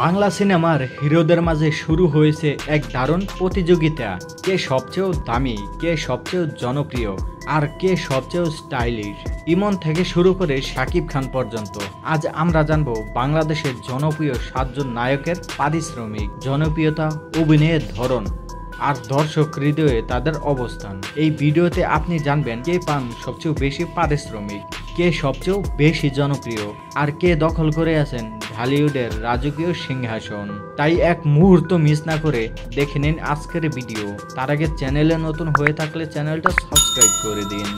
বাংলা সিনেমার হিরোদের মাঝে শুরু হয়েছে এক দারুণ প্রতিযোগিতা। কে সবচেয়ে দামি, কে সবচেয়ে জনপ্রিয়, আর কে সবচেয়ে স্টাইলিশ। ইমন থেকে শুরু করে শাকিব খান পর্যন্ত। আজ আমরা জানবো বাংলাদেশের জনপ্রিয় 7 জন নায়কের পারিশ্রমিক, জনপ্রিয়তা, অভিনয়ের ধরন আর দর্শক হৃদয়ে তাদের অবস্থান। এই ভিডিওতে আপনি জানবেন কে পান সবচেয়ে বেশি পারিশ্রমিক, কে সবচেয়ে বেশি জনপ্রিয়, আর কে দখল করে আছেন ঢালিউডের রাজকীয় সিংহাসন। তাই এক মুহূর্ত মিস না করে দেখে নিন আজকের ভিডিও। তার আগে চ্যানেলে নতুন হয়ে থাকলে চ্যানেলটা সাবস্ক্রাইব করে দিন।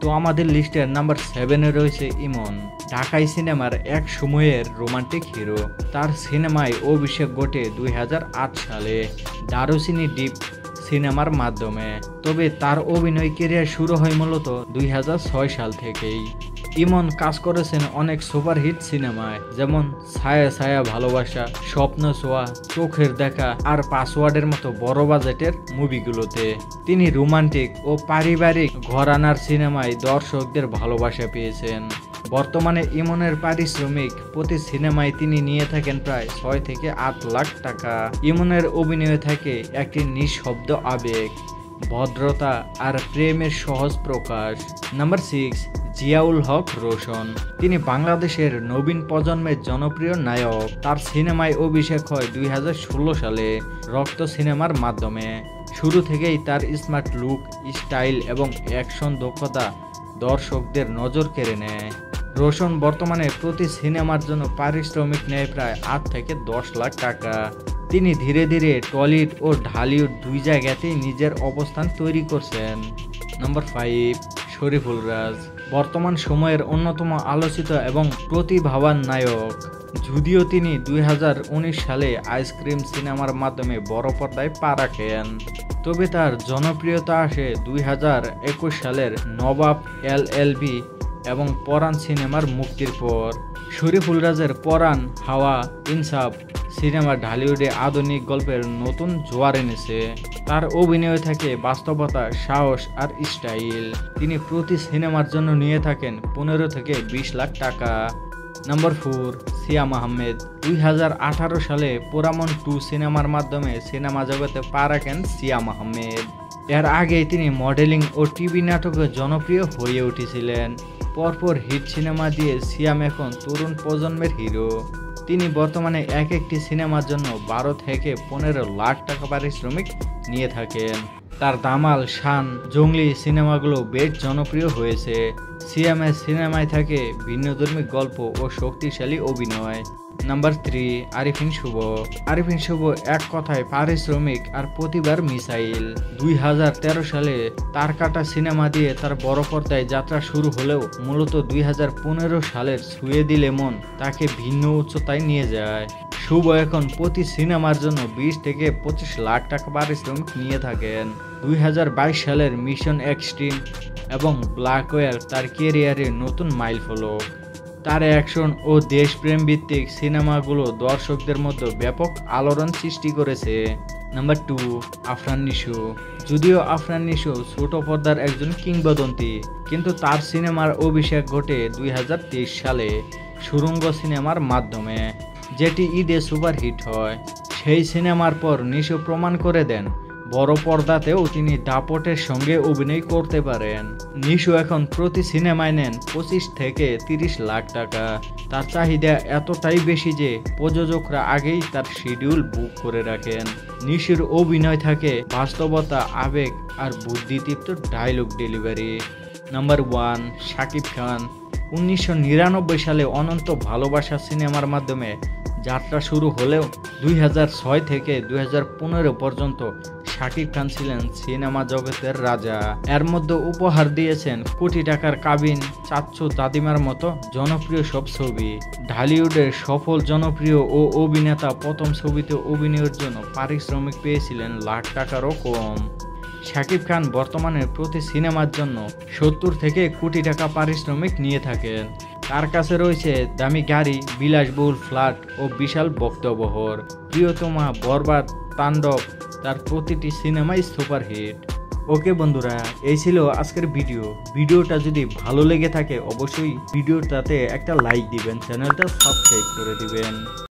তো আমাদের লিস্টের নাম্বার 7-এ রয়েছে ইমন। ঢাকাই সিনেমার এক সময়ের রোমান্টিক হিরো। তার সিনেমায় অভিষেক ঘটে 2008 সালে দারুচিনি ডিপ সিনেমার মাধ্যমে। তবে তার অভিনয় ক্যারিয়ার শুরু হয় মূলত 2006 সাল থেকেই। ইমন কাজ করেছেন অনেক সুপারহিট সিনেমায়, যেমন ছায়া ছায়া ভালোবাসা, স্বপ্ন ছোঁয়া, চোখের দেখা আর পাসওয়ার্ডের মতো বড় বাজেটের মুভিগুলোতে। তিনি রোমান্টিক ও পারিবারিক ঘরানার সিনেমায় দর্শকদের ভালোবাসা পেয়েছেন। বর্তমানে ইমনের পারিশ্রমিক প্রতি সিনেমায় তিনি নিয়ে থাকেন প্রায় 6 থেকে 8 লাখ টাকা। ইমনের অভিনয়ে থাকে একটি নিঃশব্দ আবেগ, ভদ্রতা আর প্রেমের সহজ প্রকাশ। নাম্বার 6, জিয়াউল হক রোশন। তিনি বাংলাদেশের নবীন প্রজন্মের জনপ্রিয় নায়ক। তার সিনেমায় অভিষেক হয় 2016 সালে রক্ত সিনেমার মাধ্যমে। শুরু থেকেই তার স্মার্ট লুক, স্টাইল এবং অ্যাকশন দক্ষতা দর্শকদের নজর কেড়ে নেয়। রোশন বর্তমানে প্রতি সিনেমার জন্য পারিশ্রমিক নেয় প্রায় 8 থেকে 10 লাখ টাকা। তিনি ধীরে ধীরে টলিউড ও ঢালিউড দুই জায়গাতেই নিজের অবস্থান তৈরি করছেন। নাম্বার 5, শরীফুল রাজ। বর্তমান সময়ের অন্যতম আলোচিত এবং প্রতিভাবান নায়ক। যদিও তিনি 2019 সালে আইসক্রিম সিনেমার মাধ্যমে বড় পর্দায় পা রাখেন, তবে তার জনপ্রিয়তা আসে 2021 সালের নবাব LLB এবং পরাণ সিনেমার মুক্তির পর। শরীফুল রাজের পরাণ, হাওয়া, ইনসাফ সিনেমা ঢালিউডে আধুনিক গল্পের নতুন জোয়ার এনেছে। তার অভিনয়ে থাকে বাস্তবতা, সাহস আর স্টাইল। তিনি প্রতি সিনেমার জন্য নিয়ে থাকেন 15 থেকে 20 লাখ টাকা। নাম্বার 4, সিয়াম আহমেদ। 2018 সালে পোরামন 2 সিনেমার মাধ্যমে সিনেমা জগতে পা রাখেন সিয়াম আহমেদ। এর আগেই তিনি মডেলিং ও টিভি নাটকে জনপ্রিয় হয়ে উঠেছিলেন। পরপর হিট সিনেমা দিয়ে সিয়াম এখন তরুণ প্রজন্মের হিরো। তিনি বর্তমানে এক একটি সিনেমার জন্য 12 থেকে 15 লাখ টাকা পারিশ্রমিক নিয়ে থাকেন। তার দামাল, শান, জঙ্গলি সিনেমাগুলো বেশ জনপ্রিয় হয়েছে। সিয়ামের সিনেমায় থাকে ভিন্নধর্মী গল্প ও শক্তিশালী অভিনয়। নাম্বার 3, আরিফিন শুভ। আরিফিন শুভ এক কথায় পারিশ্রমিক আর প্রতিবার মিসাইল। 2013 সালে তার কাটা সিনেমা দিয়ে তার বড় পর্দায় যাত্রা শুরু হলেও মূলত 2015 সালের ছুঁয়ে দিলে মন তাকে ভিন্ন উচ্চতায় নিয়ে যায়। শুভ এখন প্রতি সিনেমার জন্য 20 থেকে 25 লাখ টাকা পারিশ্রমিক নিয়ে থাকেন। 2022 সালের মিশন এক্সট্রিম এবং ব্ল্যাক ওয়ার তার ক্যারিয়ারের নতুন মাইলফলক। তার অ্যাকশন ও দেশপ্রেম ভিত্তিক সিনেমাগুলো দর্শকদের মধ্যে ব্যাপক আলোড়ন সৃষ্টি করেছে। নাম্বার 2, আফরান নিশো। যদিও আফরান নিশো ছোট পর্দার একজন কিংবদন্তি, কিন্তু তার সিনেমার অভিষেক ঘটে 2023 সালে সুড়ঙ্গ সিনেমার মাধ্যমে, যেটি ঈদে সুপারহিট হয়। সেই সিনেমার পর নিশো প্রমাণ করে দেন বড় পর্দাতেও তিনি দাপটের সঙ্গে অভিনয় করতে পারেন। নিশো এখন প্রতি সিনেমায় নেন 25 থেকে 30 লাখ টাকা। তার চাহিদা এতটাই বেশি যে প্রযোজকরা আগেই তার শিডিউল বুক করে রাখেন। নিশোর অভিনয় থাকে বাস্তবতা, আবেগ আর বুদ্ধিদীপ্ত dialogue delivery. Number 1, Shakib Khan. 1999 সালে অনন্ত ভালোবাসা সিনেমার মাধ্যমে যাত্রা শুরু হলেও 2006 থেকে 2015 পর্যন্ত শাকিব খান ছিলেন সিনেমা জগতের রাজা। এর মধ্যে উপহার দিয়েছেন কোটি টাকার কাবিন, চাচ্চু দাদিমার মতো জনপ্রিয় সব ছবি। ঢালিউডের সফল জনপ্রিয় ও অভিনেতা প্রথম ছবিতে অভিনয়ের জন্য পারিশ্রমিক পেয়েছিলেন লাখ টাকারও কম। শাকিব খান বর্তমানে প্রতি সিনেমার জন্য 70 থেকে কোটি টাকা পারিশ্রমিক নিয়ে থাকেন। তার কাছে রয়েছে দামি গাড়ি, বিলাসবহুল ফ্ল্যাট ও বিশাল বক্তব্যবহর। প্রিয়তমা, বরবাদ, তাণ্ডব তার প্রতিটি সিনেমাই সুপারহিট। ওকে বন্ধুরা, এই ছিল আজকের ভিডিওটা যদি ভালো লেগে থাকে অবশ্যই ভিডিওটাতে একটা লাইক দিবেন, চ্যানেলটা সাবস্ক্রাইব করে দিবেন।